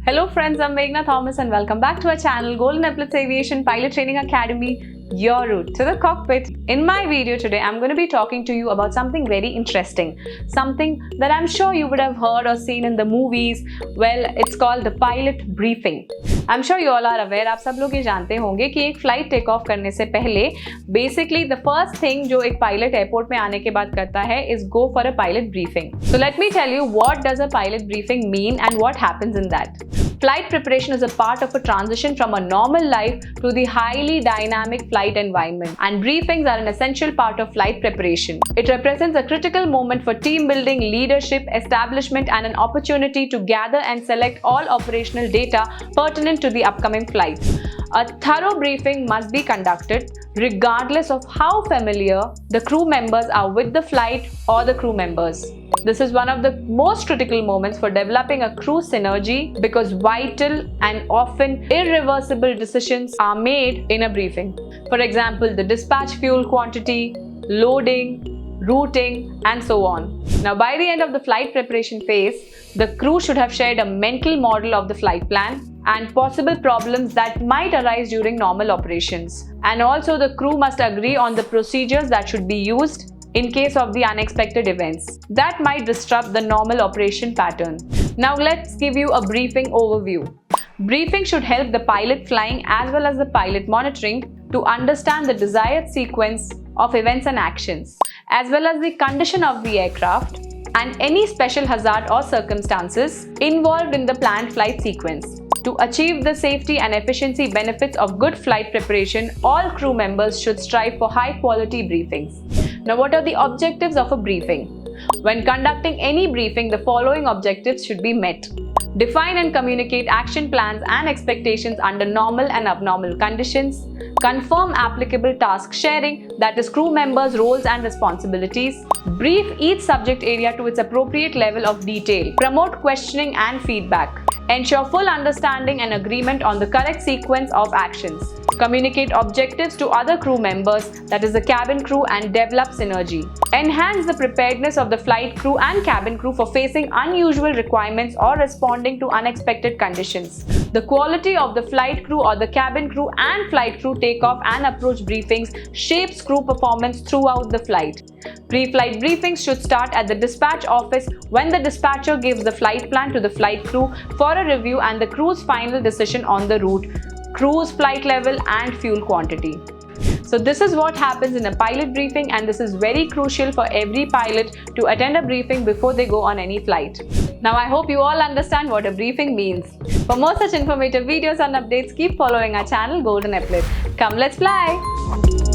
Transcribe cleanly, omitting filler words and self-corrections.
Hello friends, I'm Meghna Thomas and welcome back to our channel Epaulettes Aviation Pilot Training Academy, your route to the cockpit. In my video today, I'm going to be talking to you about something very interesting, something that I'm sure you would have heard or seen in the movies. Well, it's called the pilot briefing. I'm sure you all are aware, आप सब लोग ये जानते होंगे कि एक flight take off करने से पहले बेसिकली द फर्स्ट थिंग जो एक पायलट एयरपोर्ट में आने के बाद करता है is go for a pilot briefing. So let me tell you what does a pilot briefing mean and what happens in that. Flight preparation is a part of a transition from a normal life to the highly dynamic flight environment, and briefings are an essential part of flight preparation. It represents a critical moment for team building, leadership, establishment, and an opportunity to gather and select all operational data pertinent to the upcoming flight. A thorough briefing must be conducted regardless of how familiar the crew members are with the flight or the crew members. This is one of the most critical moments for developing a crew synergy because vital and often irreversible decisions are made in a briefing. For example, the dispatch fuel quantity, loading, routing, and so on. Now, by the end of the flight preparation phase, the crew should have shared a mental model of the flight plan and possible problems that might arise during normal operations. And also, the crew must agree on the procedures that should be used in case of the unexpected events that might disrupt the normal operation pattern. Now let's give you a briefing overview. Briefing should help the pilot flying as well as the pilot monitoring to understand the desired sequence of events and actions, as well as the condition of the aircraft and any special hazard or circumstances involved in the planned flight sequence. To achieve the safety and efficiency benefits of good flight preparation, all crew members should strive for high-quality briefings. Now, what are the objectives of a briefing? When conducting any briefing, the following objectives should be met. Define and communicate action plans and expectations under normal and abnormal conditions. Confirm applicable task sharing, that is crew members' roles and responsibilities. Brief each subject area to its appropriate level of detail. Promote questioning and feedback. Ensure full understanding and agreement on the correct sequence of actions. Communicate objectives to other crew members, that is the cabin crew, and develop synergy. Enhance the preparedness of the flight crew and cabin crew for facing unusual requirements or responding to unexpected conditions. The quality of the flight crew or the cabin crew and flight crew takeoff and approach briefings shapes crew performance throughout the flight. Pre-flight briefings should start at the dispatch office when the dispatcher gives the flight plan to the flight crew for a review and the crew's final decision on the route, cruise flight level, and fuel quantity. So this is what happens in a pilot briefing, and this is very crucial for every pilot to attend a briefing before they go on any flight. Now I hope you all understand what a briefing means. For more such informative videos and updates, keep following our channel Golden Epaulettes. Come, let's fly!